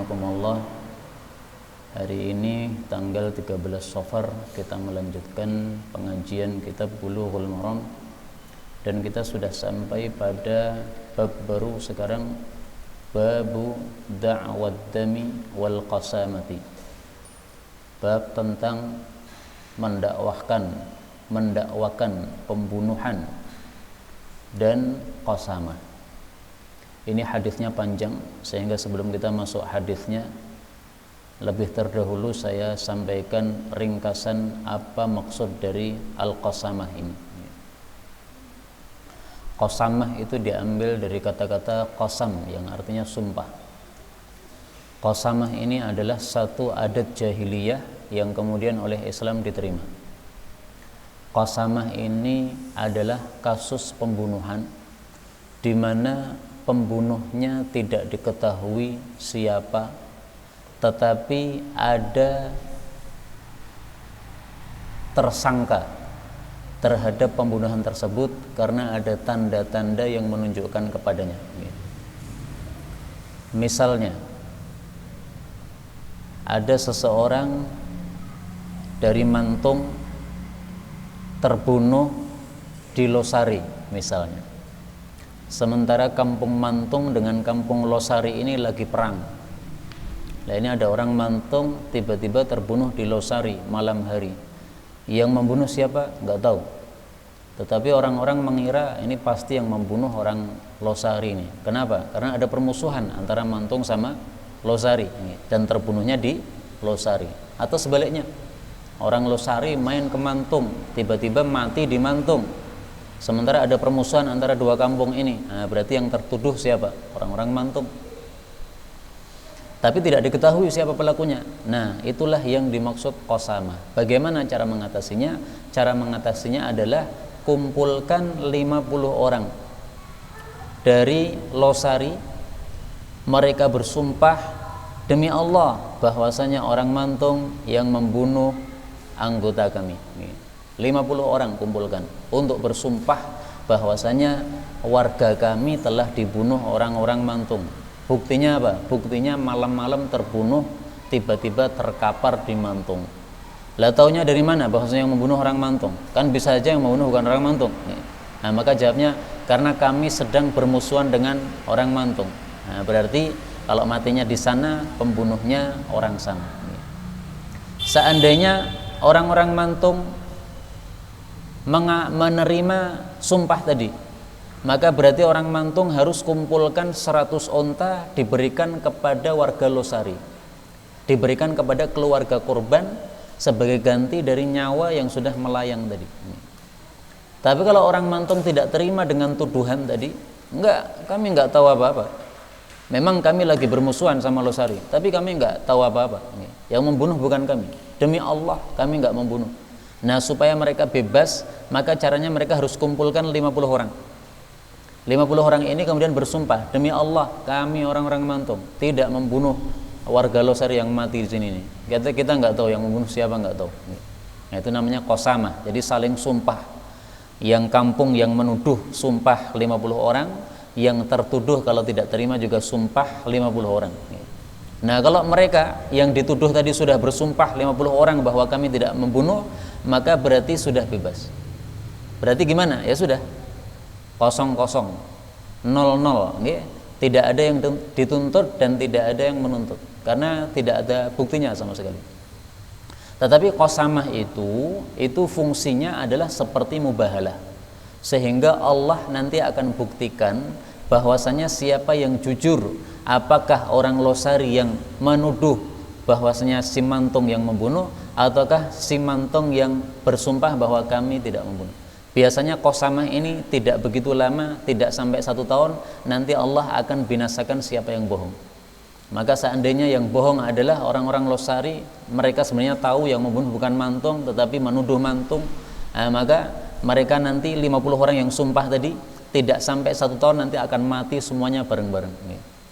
rahimakumullah. Hari ini tanggal 13 Safar kita melanjutkan pengajian kitab Bulughul Maram dan kita sudah sampai pada bab baru sekarang, babu da'wad dami wal qasamati. Bab tentang mendakwakan pembunuhan dan qasamah. Ini hadisnya panjang, sehingga sebelum kita masuk hadisnya, lebih terdahulu saya sampaikan ringkasan apa maksud dari al-qasamah ini. Qasamah itu diambil dari kata-kata qasam yang artinya sumpah. Qasamah ini adalah satu adat jahiliyah yang kemudian oleh Islam diterima. Qasamah ini adalah kasus pembunuhan di mana pembunuhnya tidak diketahui siapa, tetapi ada tersangka terhadap pembunuhan tersebut karena ada tanda-tanda yang menunjukkan kepadanya. Misalnya, ada seseorang dari Mantung terbunuh di Losari misalnya, sementara kampung Mantung dengan kampung Losari ini lagi perang. Nah, ini ada orang Mantung tiba-tiba terbunuh di Losari malam hari. Yang membunuh siapa? Nggak tahu. Tetapi orang-orang mengira ini pasti yang membunuh orang Losari ini. Kenapa? Karena ada permusuhan antara Mantung sama Losari dan terbunuhnya di Losari. Atau sebaliknya, orang Losari main ke Mantung, tiba-tiba mati di Mantung. Sementara ada permusuhan antara dua kampung ini. Nah, berarti yang tertuduh siapa? Orang-orang Mantung. Tapi tidak diketahui siapa pelakunya. Nah, itulah yang dimaksud qasamah. Bagaimana cara mengatasinya? Cara mengatasinya adalah kumpulkan 50 orang dari Losari. Mereka bersumpah demi Allah bahwasanya orang Mantung yang membunuh anggota kami. 50 orang kumpulkan untuk bersumpah bahwasanya warga kami telah dibunuh orang-orang Mantung. Buktinya apa? Buktinya malam-malam terbunuh, tiba-tiba terkapar di Mantung. Lah taunya dari mana bahwasanya yang membunuh orang Mantung? Kan bisa aja yang membunuh bukan orang Mantung. Nah, maka jawabnya karena kami sedang bermusuhan dengan orang Mantung. Nah, berarti kalau matinya di sana, pembunuhnya orang sana. Seandainya orang-orang Mantung menerima sumpah tadi, maka berarti orang Mantung harus kumpulkan 100 onta diberikan kepada warga Losari, diberikan kepada keluarga korban sebagai ganti dari nyawa yang sudah melayang tadi. Tapi kalau orang Mantung tidak terima dengan tuduhan tadi, kami enggak tahu apa-apa. Memang kami lagi bermusuhan sama Losari, tapi kami enggak tahu apa-apa. Yang membunuh bukan kami. Demi Allah kami enggak membunuh. Nah, supaya mereka bebas, maka caranya mereka harus kumpulkan 50 orang. 50 orang ini kemudian bersumpah, demi Allah kami orang-orang Mantung tidak membunuh warga Losari yang mati di sini nih. Kita nggak tahu yang membunuh siapa, nggak tahu. Nah, itu namanya qasamah. Jadi saling sumpah. Yang kampung yang menuduh sumpah 50 orang, yang tertuduh kalau tidak terima juga sumpah 50 orang. Nah, kalau mereka yang dituduh tadi sudah bersumpah 50 orang bahwa kami tidak membunuh, maka berarti sudah bebas. Berarti gimana? Ya sudah. 0-0, 0-0, tidak ada yang dituntut dan tidak ada yang menuntut karena tidak ada buktinya sama sekali. Tetapi qasamah itu fungsinya adalah seperti mubahalah, sehingga Allah nanti akan buktikan bahwasanya siapa yang jujur, apakah orang Losari yang menuduh bahwasanya si Mantung yang membunuh ataukah si Mantung yang bersumpah bahwa kami tidak membunuh. Biasanya qasamah ini tidak begitu lama, tidak sampai 1 tahun, nanti Allah akan binasakan siapa yang bohong. Maka seandainya yang bohong adalah orang-orang Losari, mereka sebenarnya tahu yang membunuh bukan Mantung tetapi menuduh Mantung, maka mereka nanti 50 orang yang sumpah tadi tidak sampai 1 tahun nanti akan mati semuanya bareng-bareng.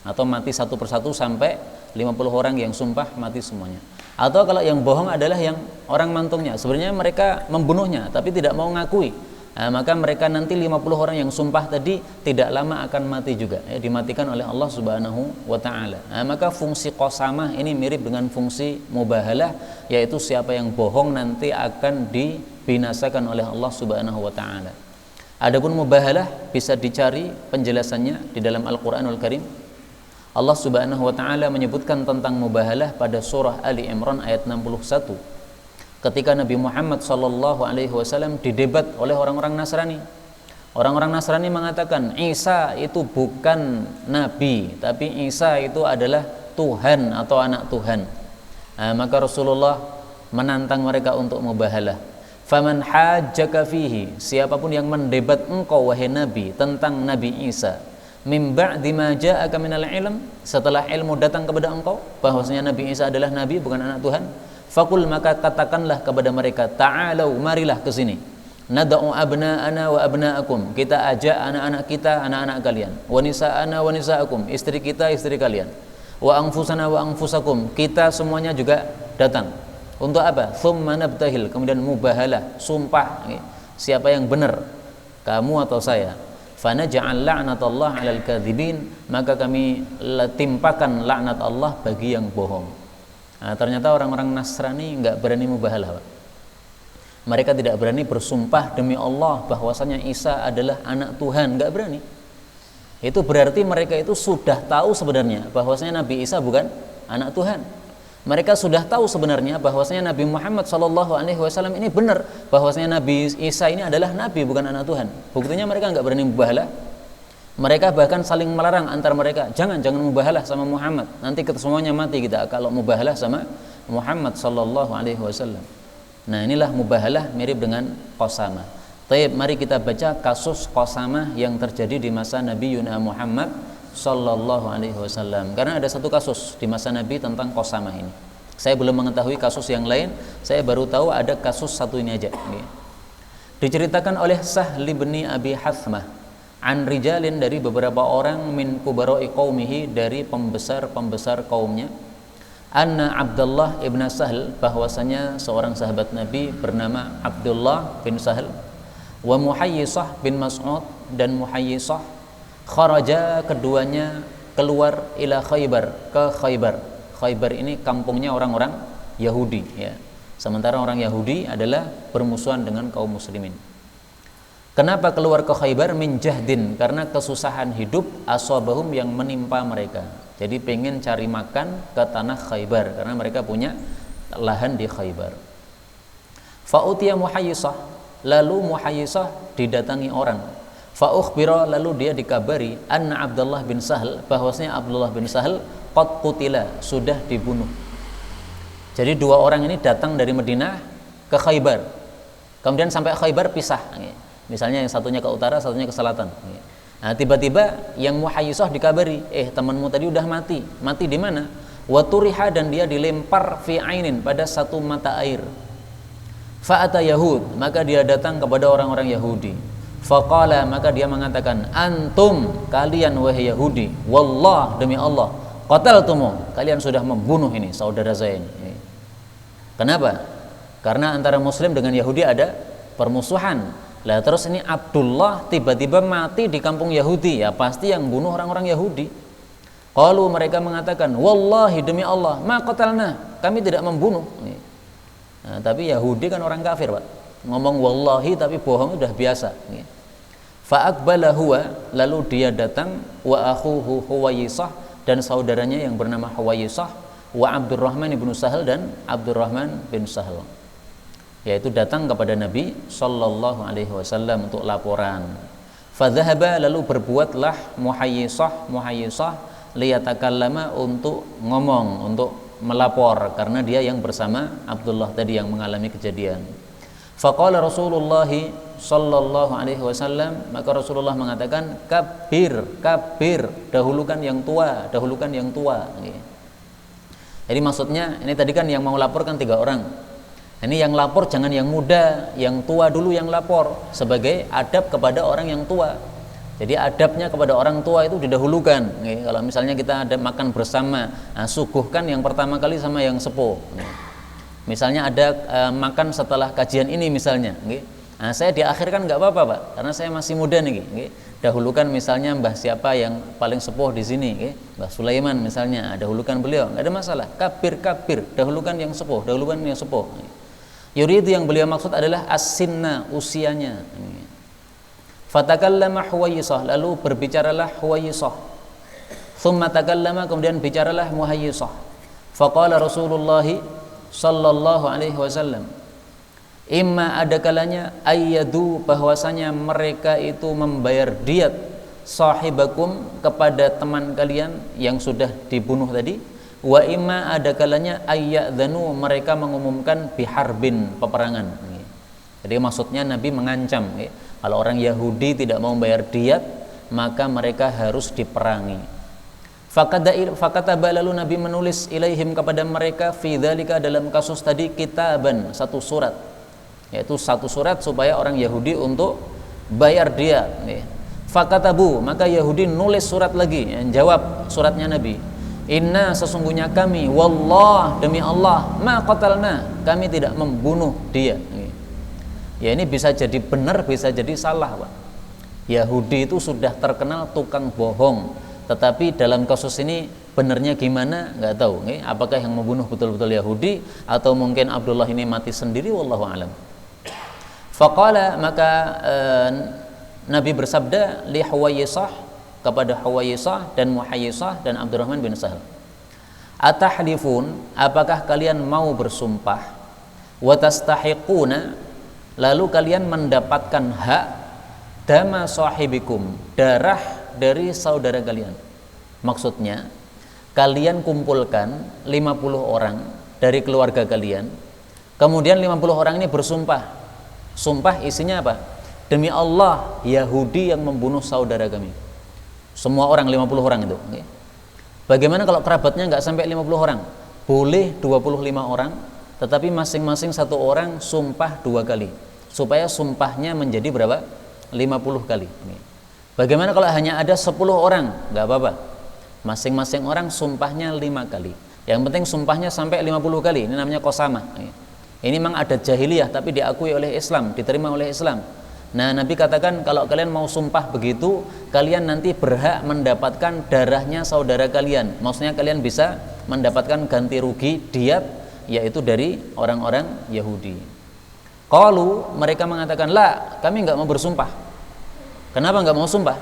Atau mati satu persatu sampai 50 orang yang sumpah mati semuanya. Atau kalau yang bohong adalah yang orang Mantungnya, sebenarnya mereka membunuhnya tapi tidak mau ngakui. maka mereka nanti 50 orang yang sumpah tadi tidak lama akan mati juga, dimatikan oleh Allah Subhanahu wa taala. Maka fungsi qasamah ini mirip dengan fungsi mubahalah, yaitu siapa yang bohong nanti akan dibinasakan oleh Allah Subhanahu wa taala. Adapun mubahalah bisa dicari penjelasannya di dalam Al-Qur'anul Karim. Allah Subhanahu wa taala menyebutkan tentang mubahalah pada surah Ali Imran ayat 61. Ketika Nabi Muhammad sallallahu alaihi wasallam didebat oleh orang-orang Nasrani. Orang-orang Nasrani mengatakan Isa itu bukan nabi, tapi Isa itu adalah Tuhan atau anak Tuhan. Maka Rasulullah menantang mereka untuk mubahalah. Faman hajjaka fihi, siapapun yang mendebat engkau wahai Nabi tentang Nabi Isa, mim ba'di ma ja'aka minal ilm, setelah ilmu datang kepada engkau bahwasanya Nabi Isa adalah nabi bukan anak Tuhan, fakul, maka katakanlah kepada mereka, ta'alau, marilah ke sini, nad'u abna'ana wa abna'akum, kita ajak anak-anak kita, anak-anak kalian, wa nisa'ana wa nisa'akum, istri kita, istri kalian, wa anfusana wa anfusakum, kita semuanya juga datang. Untuk apa? Thumma nabtahil, kemudian mubahalah, sumpah, siapa yang benar, kamu atau saya. Fanaj'al la'natallah 'alal kadzibin, maka kami timpakan laknat Allah bagi yang bohong. Ternyata orang-orang Nasrani enggak berani mubahalah, Pak. Mereka tidak berani bersumpah demi Allah bahwasanya Isa adalah anak Tuhan, enggak berani. Itu berarti mereka itu sudah tahu sebenarnya bahwasanya Nabi Isa bukan anak Tuhan. Mereka sudah tahu sebenarnya bahwasanya Nabi Muhammad SAW ini benar, bahwasanya Nabi Isa ini adalah nabi bukan anak Tuhan. Buktinya mereka enggak berani mubahalah. Mereka bahkan saling melarang antar mereka, jangan mubahalah sama Muhammad, nanti kita semuanya mati kita kalau mubahalah sama Muhammad SAW. Nah, inilah mubahalah mirip dengan qasamah. Taib, mari kita baca kasus qasamah yang terjadi di masa Nabi Yuna Muhammad SAW. Karena ada satu kasus di masa Nabi tentang qasamah ini. Saya belum mengetahui kasus yang lain, saya baru tahu ada kasus satu ini aja. Diceritakan oleh Sahl bin Abi Hathmah an rijalin, dari beberapa orang, min kubara'i qaumihi, dari pembesar-pembesar kaumnya, anna Abdullah ibn Sahl, bahwasanya seorang sahabat Nabi bernama Abdullah bin Sahl, wa Muhayyisah bin Mas'ud, dan Muhayyisah, kharaja, keduanya keluar, ila Khaybar, ke Khaybar. Khaybar ini kampungnya orang-orang Yahudi, ya. Sementara orang Yahudi adalah bermusuhan dengan kaum muslimin. Kenapa keluar ke Khaybar? Min jahdin, karena kesusahan hidup, asabahum, yang menimpa mereka. Jadi pengen cari makan ke tanah Khaybar karena mereka punya lahan di Khaybar. Fa'utiya Muhayyisah, lalu Muhayyisah didatangi orang. Fa'ukhbira, lalu dia dikabari, anna Abdullah bin Sahl, bahwasanya Abdullah bin Sahl qad qutila, sudah dibunuh. Jadi dua orang ini datang dari Madinah ke Khaybar, kemudian sampai Khaybar pisah. Misalnya yang satunya ke utara, satunya ke selatan. Nah, tiba-tiba yang Muhayyisah dikabari, temanmu tadi udah mati. Mati di mana? Wa turiha, dan dia dilempar fi ainin, pada satu mata air. Fa'ata Yahud, maka dia datang kepada orang-orang Yahudi. Faqala, maka dia mengatakan, antum, kalian wahai Yahudi, wallah, demi Allah, qataltumu, kalian sudah membunuh ini saudara saya ini. Kenapa? Karena antara Muslim dengan Yahudi ada permusuhan. Lah terus ini Abdullah tiba-tiba mati di kampung Yahudi, ya pasti yang bunuh orang-orang Yahudi. Qalu, mereka mengatakan, wallahi, demi Allah, ma qatalna, kami tidak membunuh. Nah, tapi Yahudi kan orang kafir, Pak. Ngomong wallahi tapi bohong udah biasa. Fa aqbala huwa, lalu dia datang, wa akhuhu Huwayyisah, dan saudaranya yang bernama Huwayyisah, wa Abdurrahman ibnu Sahal, dan Abdurrahman bin Sahal, yaitu datang kepada Nabi sallallahu alaihi wasallam untuk laporan. Fadhahaba, lalu berbuatlah Muhayyisah liyatakallama, untuk ngomong, untuk melapor, karena dia yang bersama Abdullah tadi yang mengalami kejadian. Faqala Rasulullah sallallahu alaihi wasallam, maka Rasulullah mengatakan, kabir, dahulukan yang tua. Jadi maksudnya ini tadi kan yang mau laporkan 3 orang. Ini yang lapor jangan yang muda, yang tua dulu yang lapor, sebagai adab kepada orang yang tua. Jadi adabnya kepada orang tua itu didahulukan. Kalau misalnya kita ada makan bersama, suguhkan yang pertama kali sama yang sepuh. Misalnya ada makan setelah kajian ini misalnya, Nah, saya di akhir kan nggak apa-apa Pak, karena saya masih muda nih. Dahulukan misalnya mbah siapa yang paling sepuh di sini, Mbah Sulaiman misalnya, dahulukan beliau, nggak ada masalah. Kabir, dahulukan yang sepuh, dahulukan yang sepuh. Yuridu yang beliau maksud adalah as-sinna, usianya. Fatakallama Huwaysah, lalu berbicaralah Huwaysah. Thumma takallama, kemudian bicaralah Muhayyisah. Faqala Rasulullah sallallahu alaihi wasallam, imma ada kalanya ayyadu, bahwasanya mereka itu membayar diat sahibakum, kepada teman kalian yang sudah dibunuh tadi, wa imma ada kalanya ayyadzanu, mereka mengumumkan biharbin, peperangan. Jadi maksudnya Nabi mengancam, kalau orang Yahudi tidak mau membayar diat maka mereka harus diperangi. Fakataba, lalu Nabi menulis ilaihim, kepada mereka, fi dzalika, dalam kasus tadi, kitaban, satu surat, yaitu satu surat supaya orang Yahudi untuk bayar dia. Fakatabu, maka Yahudi nulis surat lagi, jawab suratnya Nabi, inna, sesungguhnya kami, wallah, demi Allah, ma qatalna, kami tidak membunuh dia. Ya, ini bisa jadi benar, bisa jadi salah Pak. Yahudi itu sudah terkenal tukang bohong, tetapi dalam kasus ini benarnya gimana nggak tahu. Apakah yang membunuh betul-betul Yahudi atau mungkin Abdullah ini mati sendiri, wallahu alam. Faqala, maka Nabi bersabda li Huwaysah, kepada Huwaysah dan Muhayyisah dan Abdurrahman bin Sahal, atahlifun, apakah kalian mau bersumpah, wa tastahiquna, lalu kalian mendapatkan hak, dama sahibikum, darah dari saudara kalian. Maksudnya kalian kumpulkan 50 orang dari keluarga kalian, kemudian 50 orang ini bersumpah. Sumpah isinya apa? Demi Allah, Yahudi yang membunuh saudara kami. Semua orang, 50 orang itu. Bagaimana kalau kerabatnya nggak sampai 50 orang? Boleh 25 orang, tetapi masing-masing satu orang sumpah 2 kali, supaya sumpahnya menjadi berapa? 50 kali. Bagaimana kalau hanya ada 10 orang? Nggak apa-apa, masing-masing orang sumpahnya 5 kali. Yang penting sumpahnya sampai 50 kali. Ini namanya qasamah. Ini memang adat jahiliyah, tapi diakui oleh Islam, diterima oleh Islam. Nah, Nabi katakan, kalau kalian mau sumpah begitu, kalian nanti berhak mendapatkan darahnya saudara kalian. Maksudnya kalian bisa mendapatkan ganti rugi, diat, yaitu dari orang-orang Yahudi. Qalu, mereka mengatakan, la, kami nggak mau bersumpah. Kenapa nggak mau sumpah?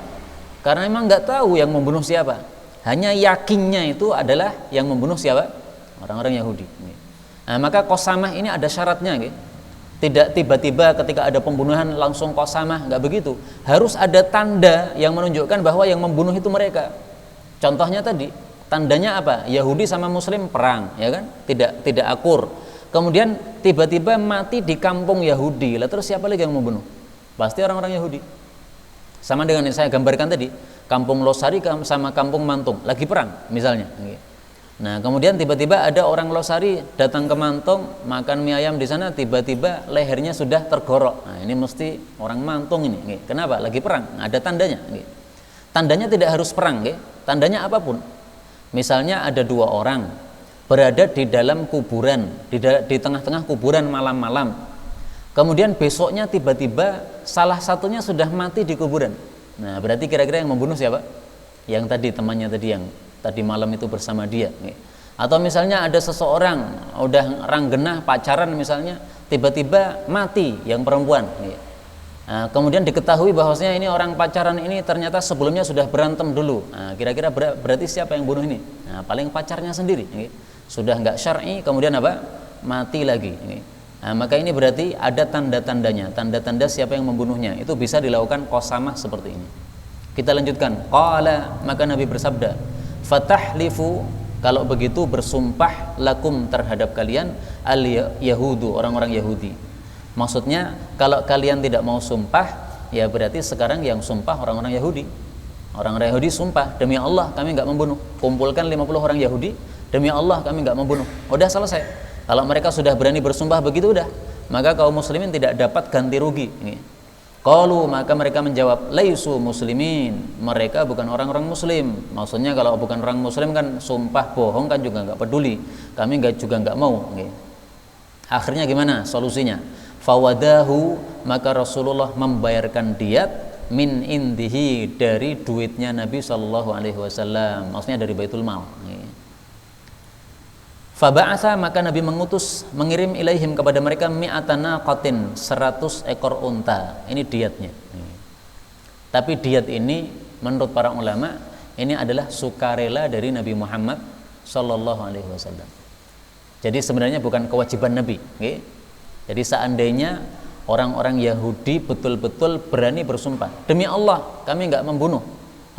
Karena memang nggak tahu yang membunuh siapa. Hanya yakinnya itu adalah yang membunuh siapa? Orang-orang Yahudi. Nah, maka qasamah ini ada syaratnya, gitu. Tidak tiba-tiba ketika ada pembunuhan langsung qasamah, nggak begitu. Harus ada tanda yang menunjukkan bahwa yang membunuh itu mereka. Contohnya tadi, tandanya apa? Yahudi sama Muslim perang, ya kan? Tidak akur. Kemudian tiba-tiba mati di kampung Yahudi. Lah terus siapa lagi yang membunuh? Pasti orang-orang Yahudi. Sama dengan yang saya gambarkan tadi, kampung Losari sama kampung Mantung lagi perang, misalnya. Nah, kemudian tiba-tiba ada orang Losari datang ke Mantung, makan mie ayam di sana, tiba-tiba lehernya sudah tergorok. Nah, ini mesti orang Mantung ini. Kenapa? Lagi perang. Nah, ada tandanya. Tandanya tidak harus perang, tandanya apapun. Misalnya ada 2 orang berada di dalam kuburan, di tengah-tengah kuburan malam-malam. Kemudian besoknya tiba-tiba salah satunya sudah mati di kuburan. Nah, berarti kira-kira yang membunuh siapa? Yang tadi, temannya tadi yang tadi malam itu bersama dia. Atau misalnya ada seseorang udah ranggenah pacaran misalnya, tiba-tiba mati yang perempuan. Nah, kemudian diketahui bahwasanya ini orang pacaran ini ternyata sebelumnya sudah berantem dulu. Nah, kira-kira berarti siapa yang bunuh ini? Nah, paling pacarnya sendiri. Sudah nggak syar'i, kemudian apa? Mati lagi. Nah, maka ini berarti ada tanda-tandanya, tanda-tanda siapa yang membunuhnya. Itu bisa dilakukan qasamah seperti ini. Kita lanjutkan. Qala, maka Nabi bersabda, fatahlifu, kalau begitu bersumpah lakum, terhadap kalian, al yahudu, orang-orang Yahudi. Maksudnya kalau kalian tidak mau sumpah, ya berarti sekarang yang sumpah orang-orang Yahudi. Orang-orang Yahudi sumpah, demi Allah kami nggak membunuh. Kumpulkan 50 orang Yahudi, demi Allah kami nggak membunuh. Udah selesai. Kalau mereka sudah berani bersumpah begitu, udah, maka kaum muslimin tidak dapat ganti rugi. Qalu, maka mereka menjawab, laisu muslimin, mereka bukan orang-orang muslim. Maksudnya kalau bukan orang muslim kan sumpah bohong kan juga nggak peduli, kami juga nggak mau. Akhirnya gimana solusinya? Fawadahu, maka Rasulullah membayarkan diat min indihi, dari duitnya Nabi Shallallahu Alaihi Wasallam, maksudnya dari Baitul Mal. Faba'atha, maka Nabi mengirim ilaihim kepada mereka mi'atana qatin, 100 ekor unta. Ini diatnya. Tapi diat ini menurut para ulama ini adalah sukarela dari Nabi Muhammad Shallallahu Alaihi Wasallam. Jadi sebenarnya bukan kewajiban Nabi. Jadi seandainya orang-orang Yahudi betul-betul berani bersumpah, demi Allah kami nggak membunuh.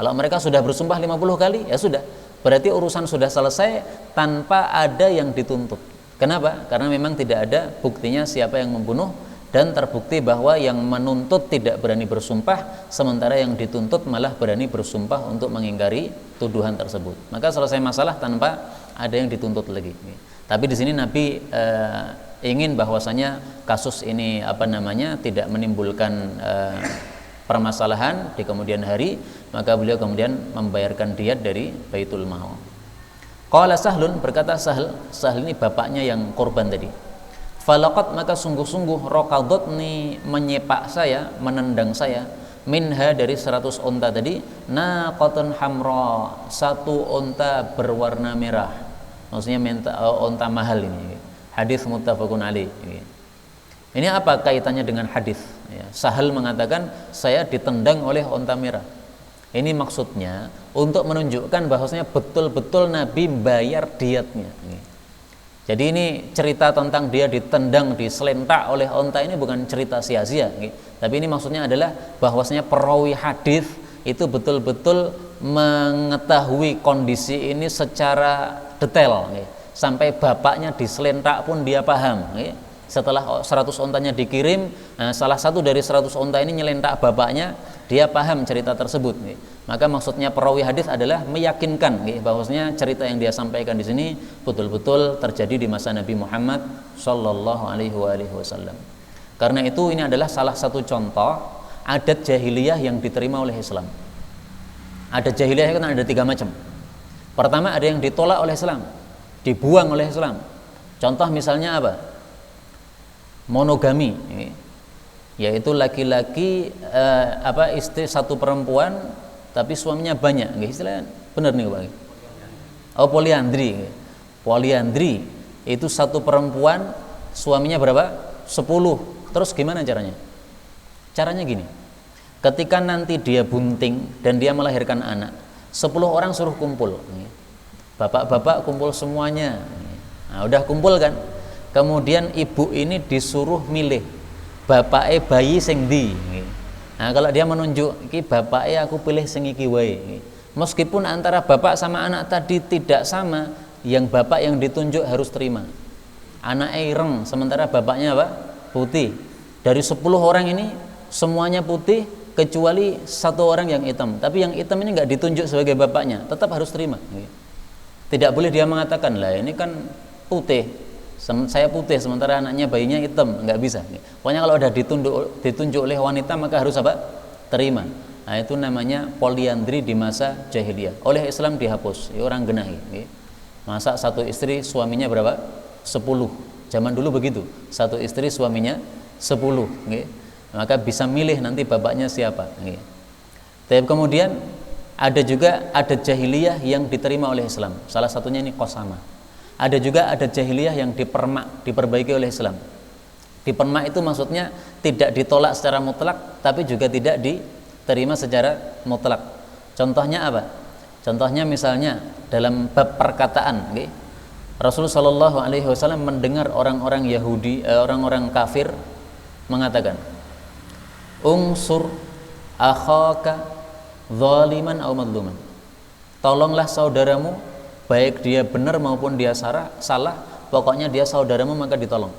Kalau mereka sudah bersumpah 50 kali, ya sudah. Berarti urusan sudah selesai tanpa ada yang dituntut. Kenapa? Karena memang tidak ada buktinya siapa yang membunuh, dan terbukti bahwa yang menuntut tidak berani bersumpah, sementara yang dituntut malah berani bersumpah untuk mengingkari tuduhan tersebut. Maka selesai masalah tanpa ada yang dituntut lagi. Tapi di sini Nabi ingin bahwasanya kasus ini tidak menimbulkan permasalahan di kemudian hari, maka beliau kemudian membayarkan diat dari Baitul Mal. Qala Sahlun, berkata Sahl ini bapaknya yang korban tadi. Falaqat, maka sungguh-sungguh raqadotni, menyepak saya, menendang saya, minha, dari 100 unta tadi, naqatun hamra, 1 unta berwarna merah. Maksudnya unta mahal ini. Hadis muttafaqun alaih. Ini apa kaitannya dengan hadis? Sahal mengatakan saya ditendang oleh unta merah. Ini maksudnya untuk menunjukkan bahwasanya betul-betul Nabi bayar diatnya. Jadi ini cerita tentang dia ditendang, diselentak oleh unta, ini bukan cerita sia-sia. Tapi ini maksudnya adalah bahwasanya perawi hadis itu betul-betul mengetahui kondisi ini secara detail. Sampai bapaknya diselentak pun dia paham. Setelah 100 ontanya dikirim, salah satu dari 100 onta ini nyelentak bapaknya, dia paham cerita tersebut. Maka maksudnya perawi hadis adalah meyakinkan bahwasanya cerita yang dia sampaikan di sini betul-betul terjadi di masa Nabi Muhammad Shallallahu Alaihi Wasallam. Karena itu ini adalah salah satu contoh adat jahiliyah yang diterima oleh Islam. Adat jahiliyah kan ada 3 macam. Pertama, ada yang ditolak oleh Islam, dibuang oleh Islam. Contoh misalnya apa? Monogami, yaitu laki-laki istri satu perempuan tapi suaminya banyak, istilahnya benar nih Pak. Poliandri. Poliandri itu satu perempuan suaminya berapa? 10. Terus gimana caranya? Caranya gini. Ketika nanti dia bunting dan dia melahirkan anak, 10 orang suruh kumpul. Bapak-bapak kumpul semuanya. Nah, udah kumpul kan? Kemudian ibu ini disuruh milih bapake bayi sing ndi. Nah, kalau dia menunjuk iki bapake aku pilih sing iki wae. Meskipun antara bapak sama anak tadi tidak sama, yang bapak yang ditunjuk harus terima. Anaknya ireng, sementara bapaknya apa? Putih. Dari 10 orang ini semuanya putih kecuali 1 orang yang hitam. Tapi yang hitam ini enggak ditunjuk sebagai bapaknya, tetap harus terima. Tidak boleh dia mengatakan, lah ini kan putih, saya putih sementara anaknya bayinya hitam, nggak bisa. Pokoknya kalau udah ditunjuk oleh wanita maka harus apa? Terima. Nah, itu namanya poliandri di masa jahiliyah. Oleh Islam dihapus, orang genahi. Masa satu istri suaminya berapa? 10. Zaman dulu begitu, satu istri suaminya 10. Maka bisa milih nanti bapaknya siapa. Tapi kemudian ada juga adat jahiliyah yang diterima oleh Islam. Salah satunya ini qasama. Ada juga adat jahiliyah yang dipermak, diperbaiki oleh Islam. Dipermak itu maksudnya tidak ditolak secara mutlak, tapi juga tidak diterima secara mutlak. Contohnya apa? Contohnya misalnya dalam bab perkataan, Rasulullah Shallallahu Alaihi Wasallam mendengar orang-orang Yahudi, orang-orang kafir mengatakan, "Unsur akhaka zaliman aw madluman." Tolonglah saudaramu, baik dia benar maupun dia salah, pokoknya dia saudaramu maka ditolong.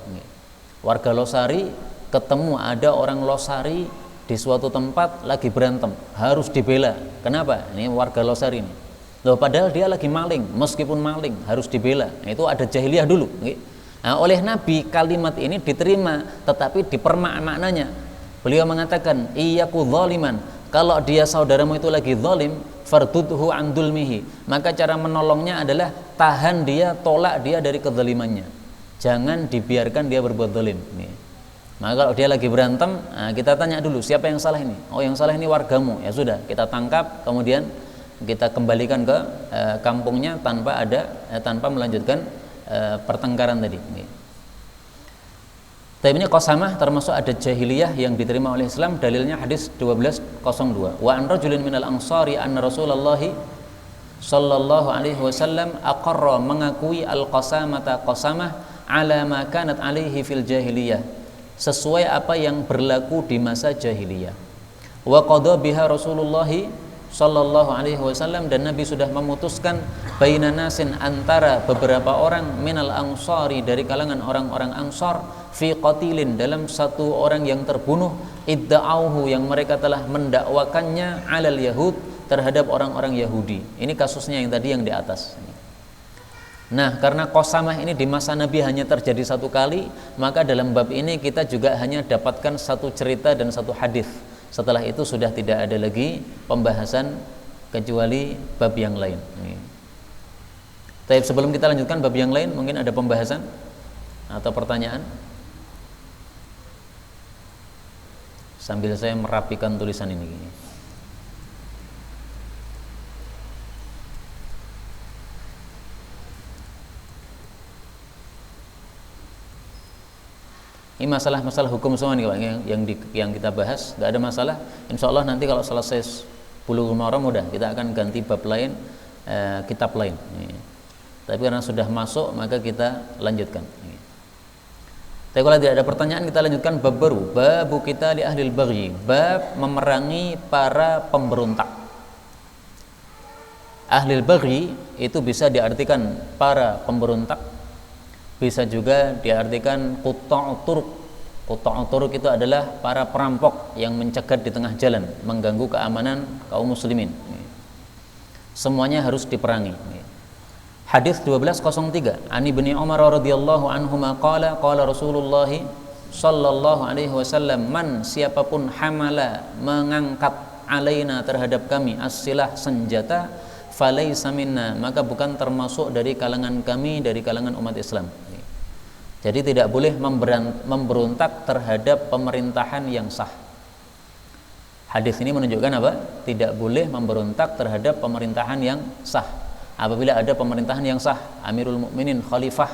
Warga Losari ketemu ada orang Losari di suatu tempat lagi berantem, harus dibela. Kenapa? Ini warga Losari ini. Loh, padahal dia lagi maling, meskipun maling harus dibela. Nah, itu ada jahiliyah dulu. Nah, oleh Nabi kalimat ini diterima, tetapi dipermak maknanya. Beliau mengatakan, iyyaku zaliman, kalau dia saudaramu itu lagi zalim, fardudhu an dulmihi, maka cara menolongnya adalah tahan dia, tolak dia dari kezalimannya. Jangan dibiarkan dia berbuat zalim. Maka kalau dia lagi berantem, kita tanya dulu siapa yang salah ini. Oh, yang salah ini wargamu. Ya sudah, kita tangkap, kemudian kita kembalikan ke kampungnya tanpa melanjutkan pertengkaran tadi. Tapi ini qasamah termasuk adat jahiliyah yang diterima oleh Islam. Dalilnya hadis 1202. Wa an rajulin minal ansari anna Rasulullah sallallahu alaihi wasallam aqarra, mengakui al-qasamata, qasamah, ala ma kanat alaihi fil jahiliyah, sesuai apa yang berlaku di masa jahiliyah. Wa qada biha Rasulullah sallallahu alaihi wasallam, dan Nabi sudah memutuskan baina nasin, antara beberapa orang, minal ansari, dari kalangan orang-orang Ansar, fi qatilin, dalam satu orang yang terbunuh, idda'auhu, yang mereka telah mendakwakannya, alal yahud, terhadap orang-orang Yahudi. Ini kasusnya yang tadi yang di atas. Nah, karena qasamah ini di masa Nabi hanya terjadi satu kali, maka dalam bab ini kita juga hanya dapatkan satu cerita dan satu hadis. Setelah itu sudah tidak ada lagi pembahasan kecuali bab yang lain. Tapi sebelum kita lanjutkan bab yang lain, mungkin ada pembahasan atau pertanyaan? Sambil saya merapikan tulisan ini. Ini masalah-masalah hukum semua nih Pak, yang kita bahas, nggak ada masalah. Insya Allah nanti kalau selesai Bulughul Maram udah kita akan ganti bab lain, kitab lain. Tapi karena sudah masuk maka kita lanjutkan. Tapi kalau tidak ada pertanyaan, kita lanjutkan bab baru, bab kita li ahlil baghi, bab memerangi para pemberontak. Ahlil baghi itu bisa diartikan para pemberontak, bisa juga diartikan qutta'ut turuq. Qutta'ut turuq itu adalah para perampok yang mencegat di tengah jalan, mengganggu keamanan kaum muslimin. Semuanya harus diperangi. Hadis 1203, Ani bin Umar radhiyallahu anhuma qala qala Rasulullah sallallahu alaihi wasallam, man, siapapun, hamala, mengangkat, alaina, terhadap kami, as-silah, senjata, falaysa minna, maka bukan termasuk dari kalangan kami, dari kalangan umat Islam. Jadi tidak boleh memberontak terhadap pemerintahan yang sah. Hadis ini menunjukkan apa? Tidak boleh memberontak terhadap pemerintahan yang sah. Apabila ada pemerintahan yang sah, Amirul Mukminin, khalifah,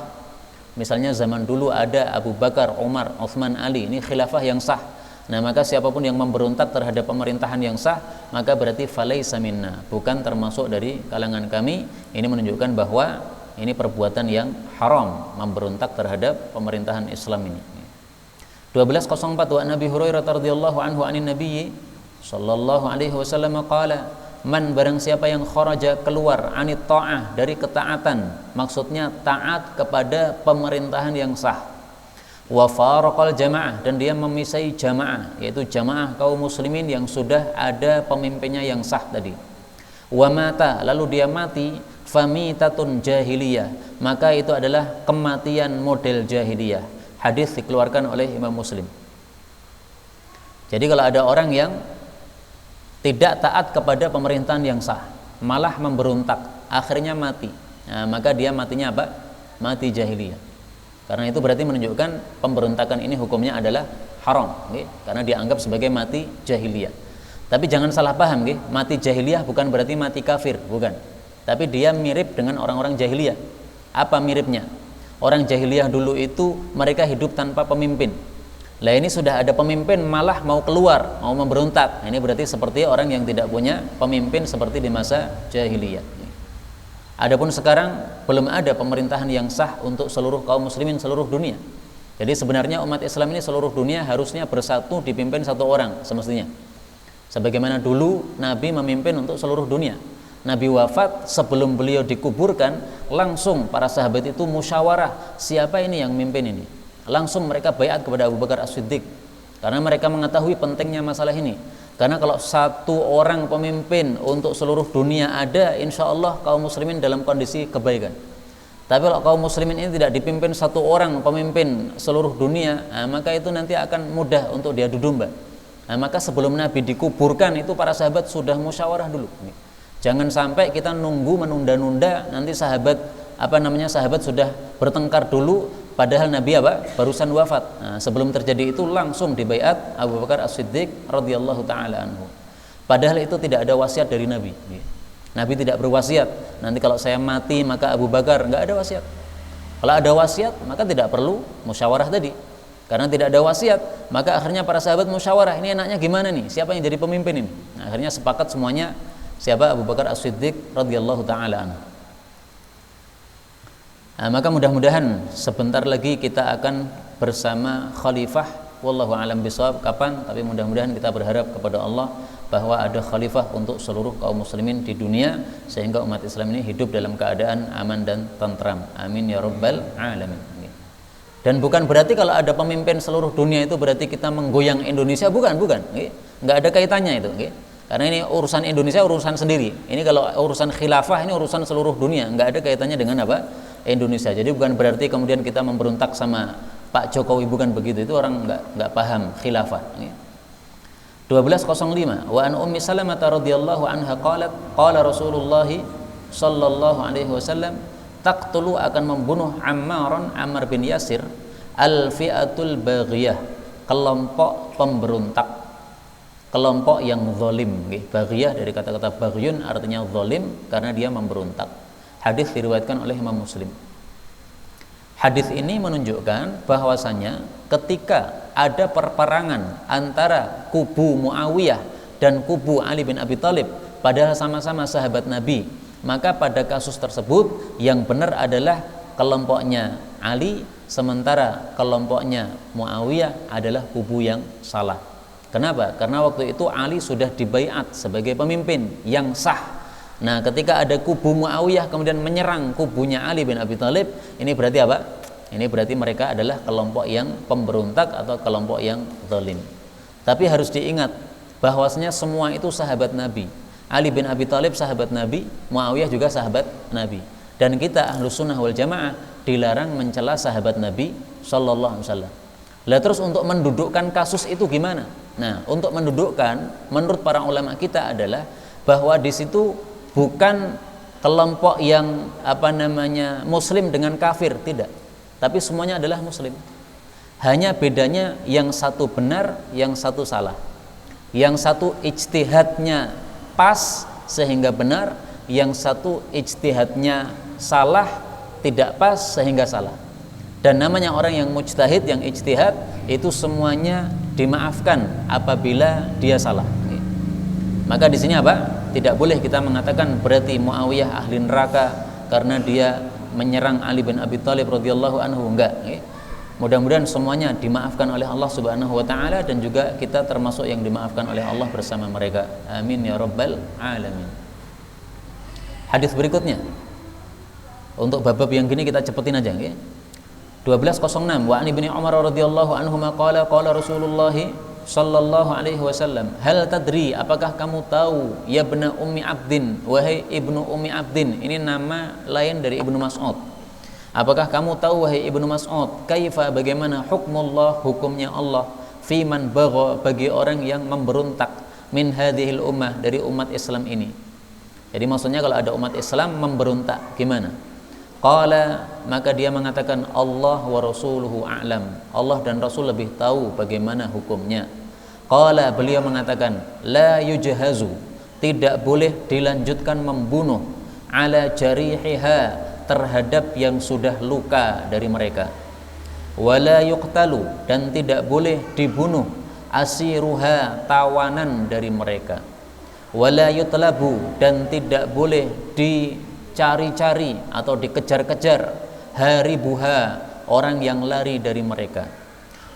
misalnya zaman dulu ada Abu Bakar, Umar, Utsman, Ali, ini khilafah yang sah. Nah, maka siapapun yang memberontak terhadap pemerintahan yang sah, maka berarti falaysa minna, bukan termasuk dari kalangan kami. Ini menunjukkan bahwa ini perbuatan yang haram, memberontak terhadap pemerintahan Islam ini. 1204, wa Nabi Hurairah radhiyallahu anhu anin Nabi sallallahu alaihi wasallam qala, man, barang siapa yang kharaja, keluar, anit ta'ah, dari ketaatan, maksudnya taat kepada pemerintahan yang sah, wa faraqal jamaah, dan dia memisai jamaah, yaitu jamaah kaum muslimin yang sudah ada pemimpinnya yang sah tadi, wa mata, lalu dia mati, famitatun jahiliyah, maka itu adalah kematian model jahiliyah. Hadis dikeluarkan oleh Imam Muslim. Jadi kalau ada orang yang tidak taat kepada pemerintahan yang sah, malah memberontak, akhirnya mati, nah, maka dia matinya apa? Mati jahiliyah. Karena itu berarti menunjukkan pemberontakan ini hukumnya adalah haram, okay? Karena dianggap sebagai mati jahiliyah. Tapi jangan salah paham, okay? Mati jahiliyah bukan berarti mati kafir, bukan. Tapi dia mirip dengan orang-orang jahiliyah. Apa miripnya? Orang jahiliyah dulu itu mereka hidup tanpa pemimpin. Lah ini sudah ada pemimpin malah mau keluar, mau memberontak. Ini berarti seperti orang yang tidak punya pemimpin seperti di masa jahiliyah. Adapun sekarang belum ada pemerintahan yang sah untuk seluruh kaum muslimin seluruh dunia. Jadi sebenarnya umat Islam ini seluruh dunia harusnya bersatu dipimpin satu orang semestinya. Sebagaimana dulu Nabi memimpin untuk seluruh dunia. Nabi wafat, sebelum beliau dikuburkan, langsung para sahabat itu musyawarah, siapa ini yang mimpin ini? Langsung mereka baiat kepada Abu Bakar As-Siddiq, karena mereka mengetahui pentingnya masalah ini. Karena kalau satu orang pemimpin untuk seluruh dunia ada, insya Allah kaum muslimin dalam kondisi kebaikan. Tapi kalau kaum muslimin ini tidak dipimpin satu orang pemimpin seluruh dunia, maka itu nanti akan mudah untuk diadu domba. Maka sebelum Nabi dikuburkan itu para sahabat sudah musyawarah dulu. Jangan sampai kita nunggu menunda-nunda, nanti sahabat sudah bertengkar dulu, padahal Nabi apa? Barusan wafat. Nah, sebelum terjadi itu langsung dibaiat Abu Bakar As-Siddiq radhiyallahu taala anhu. Padahal itu tidak ada wasiat dari Nabi. Nabi tidak berwasiat, nanti kalau saya mati maka Abu Bakar, enggak ada wasiat. Kalau ada wasiat maka tidak perlu musyawarah tadi. Karena tidak ada wasiat, maka akhirnya para sahabat musyawarah, ini enaknya gimana nih? Siapa yang jadi pemimpin ini? Nah, akhirnya sepakat semuanya siapa? Abu Bakar As-Siddiq radhiyallahu taala anhu. Nah, maka mudah-mudahan sebentar lagi kita akan bersama khalifah, wallahu alam bisawab kapan, tapi mudah-mudahan kita berharap kepada Allah bahwa ada khalifah untuk seluruh kaum muslimin di dunia sehingga umat Islam ini hidup dalam keadaan aman dan tentram. Amin ya rabbal alamin. Dan bukan berarti kalau ada pemimpin seluruh dunia itu berarti kita menggoyang Indonesia, bukan. Nggak ada kaitannya itu. Karena ini urusan Indonesia, urusan sendiri. Ini kalau urusan khilafah ini urusan seluruh dunia, nggak ada kaitannya dengan apa? Indonesia. Jadi bukan berarti kemudian kita memberontak sama Pak Jokowi, bukan begitu. Itu orang nggak paham khilafah. 1205. Wa an Ummi Salamah radhiyallahu anha qalat qala Rasulullah sallallahu alaihi wasallam taqtulu akan membunuh Ammar bin Yasir al-fi'atul baghiyah, kelompok pemberontak, kelompok yang zalim. Baghiyah dari kata-kata baghyun artinya zalim karena dia memberontak. Hadis diriwayatkan oleh Imam Muslim. Hadis ini menunjukkan bahwasanya ketika ada perperangan antara kubu Muawiyah dan kubu Ali bin Abi Thalib, padahal sama-sama sahabat Nabi, maka pada kasus tersebut yang benar adalah kelompoknya Ali, sementara kelompoknya Muawiyah adalah kubu yang salah. Kenapa? Karena waktu itu Ali sudah dibaiat sebagai pemimpin yang sah. Nah, ketika ada kubu Muawiyah kemudian menyerang kubunya Ali bin Abi Thalib, ini berarti apa? Ini berarti mereka adalah kelompok yang pemberontak atau kelompok yang zalim. Tapi harus diingat bahwasanya semua itu sahabat Nabi. Ali bin Abi Thalib sahabat Nabi, Muawiyah juga sahabat Nabi. Dan kita Ahlus Sunnah wal Jamaah dilarang mencela sahabat Nabi sallallahu alaihi wasallam. Lah terus untuk mendudukkan kasus itu gimana? Nah, untuk mendudukkan menurut para ulama kita adalah bahwa di situ bukan kelompok yang muslim dengan kafir, tidak. Tapi semuanya adalah muslim. Hanya bedanya yang satu benar, yang satu salah. Yang satu ijtihadnya pas sehingga benar, yang satu ijtihadnya salah tidak pas sehingga salah. Dan namanya orang yang mujtahid, yang ijtihad, itu semuanya dimaafkan apabila dia salah. Maka di sini apa? Tidak boleh kita mengatakan berarti Muawiyah ahli neraka karena dia menyerang Ali bin Abi Thalib radhiyallahu anhu, enggak. Mudah-mudahan semuanya dimaafkan oleh Allah Subhanahu wa taala dan juga kita termasuk yang dimaafkan oleh Allah bersama mereka. Amin ya rabbal alamin. Hadis berikutnya. Untuk bab-bab yang gini kita cepetin aja, nggih. 1206. Wa an Ibnu Umar radhiyallahu anhuma qala qala Rasulullah sallallahu alaihi wasallam, hal tadri, apakah kamu tahu, ya ibna Ummi Abdin, wahai ibnu Ummi Abdin, ini nama lain dari Ibnu Mas'ud. Apakah kamu tahu wahai Ibnu Mas'ud, kaifa, bagaimana hukmullah, hukumnya Allah, fi man bagha, bagi orang yang memberontak, min hadhil ummah, dari umat Islam ini. Jadi maksudnya kalau ada umat Islam memberontak, gimana? Qala, maka dia mengatakan Allah wa rasuluhu a'lam, Allah dan Rasul lebih tahu bagaimana hukumnya. Qala, beliau mengatakan la yujhazu, tidak boleh dilanjutkan membunuh, ala jarihiha, terhadap yang sudah luka dari mereka. Wala yuqtalu, dan tidak boleh dibunuh, asiruha, tawanan dari mereka. Wala yutlabu, dan tidak boleh dicari-cari atau dikejar-kejar, haribuha, orang yang lari dari mereka.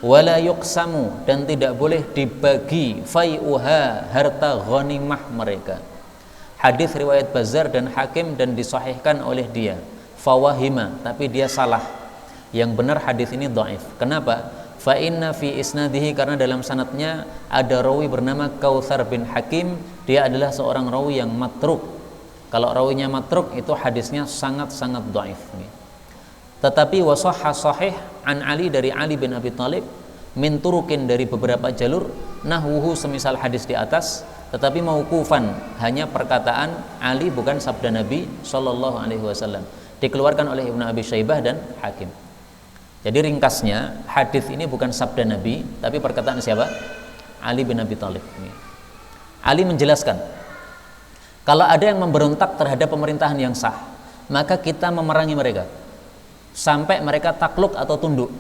Wala yuqsamu, dan tidak boleh dibagi, fai'uha, harta ghanimah mereka. Hadis riwayat Bazzar dan Hakim dan disahihkan oleh dia. Fawahima, tapi dia salah. Yang benar hadis ini dhaif. Kenapa? Fa inna fi isnadihi, karena dalam sanadnya ada rawi bernama Kautsar bin Hakim, dia adalah seorang rawi yang matruk. Kalau rawinya matruk itu hadisnya sangat-sangat dhaif. Tetapi wasahha sahih an Ali, dari Ali bin Abi Thalib, min turukin, dari beberapa jalur, nahwuhu, semisal hadis di atas, tetapi mauqufan, hanya perkataan Ali, bukan sabda Nabi sallallahu alaihi wasallam. Dikeluarkan oleh Ibnu Abi Syaibah dan Hakim. Jadi ringkasnya, hadis ini bukan sabda Nabi, tapi perkataan siapa? Ali bin Abi Thalib. Ali menjelaskan, kalau ada yang memberontak terhadap pemerintahan yang sah, maka kita memerangi mereka sampai mereka takluk atau tunduk.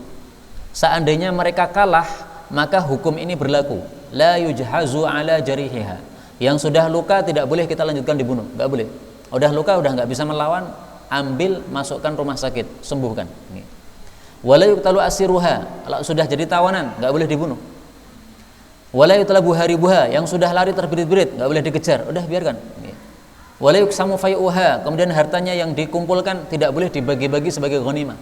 Seandainya mereka kalah, maka hukum ini berlaku. La yujhazu ala jarihiha. Yang sudah luka tidak boleh kita lanjutkan dibunuh, nggak boleh. Udah luka, udah nggak bisa melawan, ambil, masukkan rumah sakit, sembuhkan. Wala yuqtalu asiruha. Kalau sudah jadi tawanan, nggak boleh dibunuh. Wala yutlabu haribuha. Yang sudah lari terbirit-birit, nggak boleh dikejar, udah biarkan. Wala yuqsamu fayuha. Kemudian hartanya yang dikumpulkan tidak boleh dibagi-bagi sebagai ghanimah.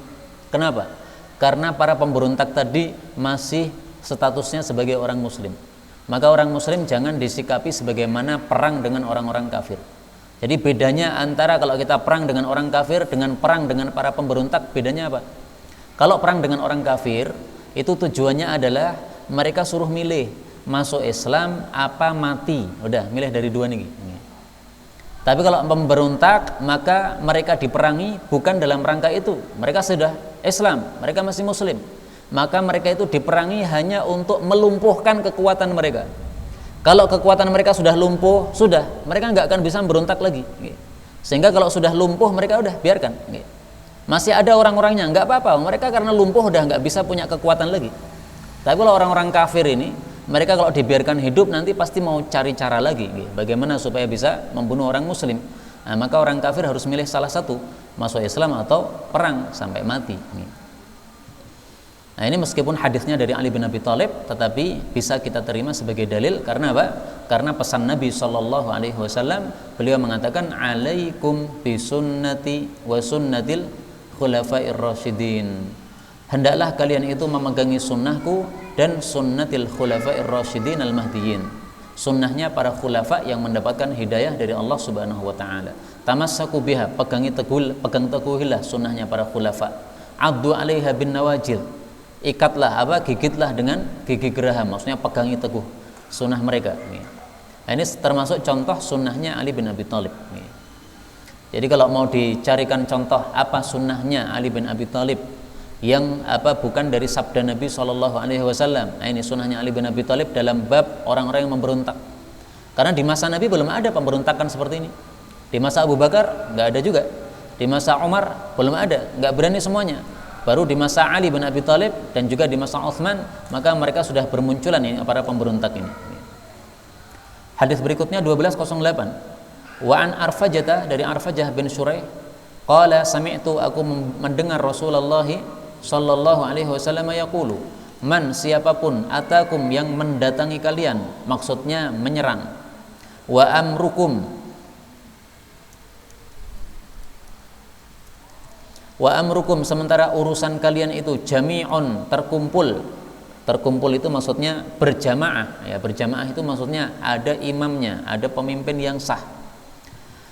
Kenapa? Karena para pemberontak tadi masih statusnya sebagai orang muslim. Maka orang muslim jangan disikapi sebagaimana perang dengan orang-orang kafir. Jadi bedanya antara kalau kita perang dengan orang kafir dengan perang dengan para pemberontak, bedanya apa? Kalau perang dengan orang kafir, itu tujuannya adalah mereka suruh milih masuk Islam apa mati. Udah, milih dari dua nih. Tapi kalau pemberontak, maka mereka diperangi bukan dalam rangka itu. Mereka sudah Islam, mereka masih muslim. Maka mereka itu diperangi hanya untuk melumpuhkan kekuatan mereka. Kalau kekuatan mereka sudah lumpuh, sudah, mereka nggak akan bisa berontak lagi. Sehingga kalau sudah lumpuh, mereka udah biarkan. Masih ada orang-orangnya, nggak apa-apa. Mereka karena lumpuh udah nggak bisa punya kekuatan lagi. Tapi kalau orang-orang kafir ini, mereka kalau dibiarkan hidup nanti pasti mau cari cara lagi. Bagaimana supaya bisa membunuh orang muslim? Nah, maka orang kafir harus milih salah satu, masuk Islam atau perang sampai mati. Nah, ini meskipun hadisnya dari Ali bin Abi Thalib, tetapi bisa kita terima sebagai dalil karena apa? Karena pesan Nabi SAW, beliau mengatakan, alaikum bisunnati wa sunnatil khulafair rasyidin. Hendaklah kalian itu memegangi sunnahku dan sunnatil khulafair rasyidin al-mahdiyyin. Sunnahnya para khulafa yang mendapatkan hidayah dari Allah Subhanahu wa taala. Tamassaku biha, pegang teguhilah sunnahnya para khulafa. Addu 'alaiha bin nawajil. Ikatlah gigitlah dengan gigi geraham, maksudnya pegangi teguh sunnah mereka. Ini termasuk contoh sunnahnya Ali bin Abi Thalib. Jadi kalau mau dicarikan contoh apa sunnahnya Ali bin Abi Thalib yang bukan dari sabda Nabi SAW, nah ini sunnahnya Ali bin Abi Thalib dalam bab orang-orang yang memberontak. Karena di masa Nabi belum ada pemberontakan seperti ini. Di masa Abu Bakar nggak ada juga. Di masa Umar belum ada, nggak berani semuanya. Baru di masa Ali bin Abi Thalib dan juga di masa Utsman, maka mereka sudah bermunculan ini para pemberontak ini. Hadis berikutnya 1208. Wa an Arfajah, dari Arfajah bin Syuraih, qala sami'tu, aku mendengar Rasulullah sallallahu alaihi wasallam yaqulu, man, siapapun atakum yang mendatangi kalian, maksudnya menyerang, wa amrukum sementara urusan kalian itu jami'un, terkumpul itu maksudnya berjamaah, ya, berjamaah itu maksudnya ada imamnya, ada pemimpin yang sah.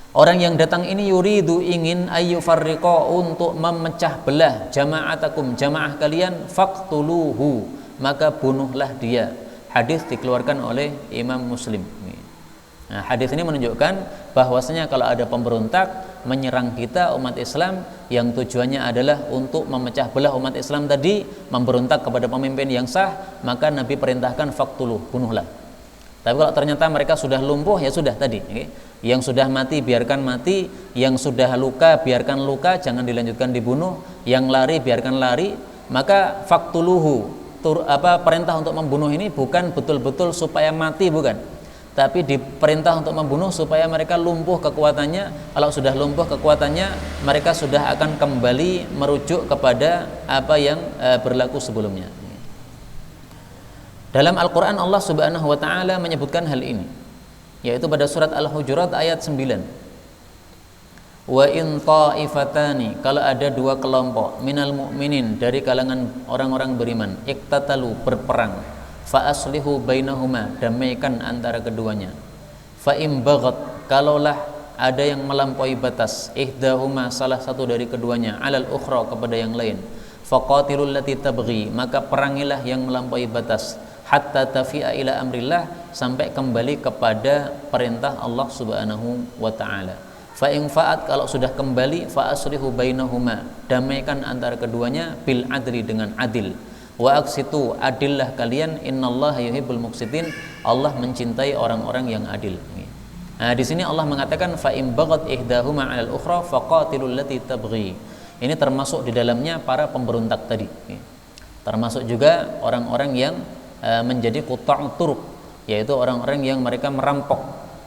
Orang yang datang ini yuridu, ingin ayyufarriqa, untuk memecah belah jama'atakum, jamaah kalian, faqtuluhu, maka bunuhlah dia. Hadis dikeluarkan oleh Imam Muslim. Nah, hadis ini menunjukkan bahwasanya kalau ada pemberontak menyerang kita umat Islam yang tujuannya adalah untuk memecah belah umat Islam tadi, memberontak kepada pemimpin yang sah, maka Nabi perintahkan faqtuluh, bunuhlah. Tapi kalau ternyata mereka sudah lumpuh, ya sudah tadi, yang sudah mati biarkan mati, yang sudah luka biarkan luka, jangan dilanjutkan dibunuh, yang lari biarkan lari. Maka faqtuluhu, perintah untuk membunuh ini bukan betul-betul supaya mati, bukan, tapi diperintah untuk membunuh supaya mereka lumpuh kekuatannya. Kalau sudah lumpuh kekuatannya, mereka sudah akan kembali merujuk kepada apa yang berlaku sebelumnya. Dalam Al-Quran Allah Subhanahu wa ta'ala menyebutkan hal ini, yaitu pada surat Al-Hujurat ayat 9. Wa in ta'ifatani, kalau ada dua kelompok, minal mu'minin, dari kalangan orang-orang beriman, iktatalu, berperang, fa aslihu bainahuma, damaikan antara keduanya. Fa im baghat, kalaulah ada yang melampaui batas, ihdahuma, salah satu dari keduanya, alal ukhra, kepada yang lain, faqatilul lati tabghi, maka perangilah yang melampaui batas, hatta tafi'a ila amrillah, sampai kembali kepada perintah Allah Subhanahu wa ta'ala. Fa in fa'at, kalau sudah kembali, fa aslihu bainahuma, damaikan antara keduanya, bil adli, dengan adil. Wa aqsitu, adillah kalian, innallaha yuhibbul muqsitin, Allah mencintai orang-orang yang adil. Nah, di sini Allah mengatakan fa in baghat ihdahuma 'alal ukhra faqatilul lati tabghi. Ini termasuk di dalamnya para pemberontak tadi. Termasuk juga orang-orang yang menjadi quta'ut turuq, yaitu orang-orang yang mereka merampok,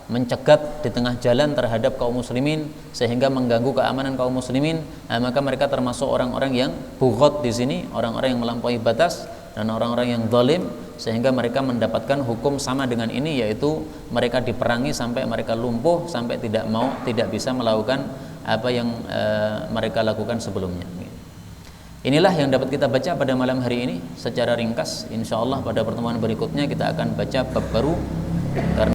mencegat di tengah jalan terhadap kaum muslimin sehingga mengganggu keamanan kaum muslimin. Maka mereka termasuk orang-orang yang bughat di sini, orang-orang yang melampaui batas dan orang-orang yang zalim, sehingga mereka mendapatkan hukum sama dengan ini, yaitu mereka diperangi sampai mereka lumpuh, sampai tidak bisa melakukan apa yang mereka lakukan sebelumnya. Inilah yang dapat kita baca pada malam hari ini secara ringkas. Insyaallah pada pertemuan berikutnya kita akan baca bab baru, karena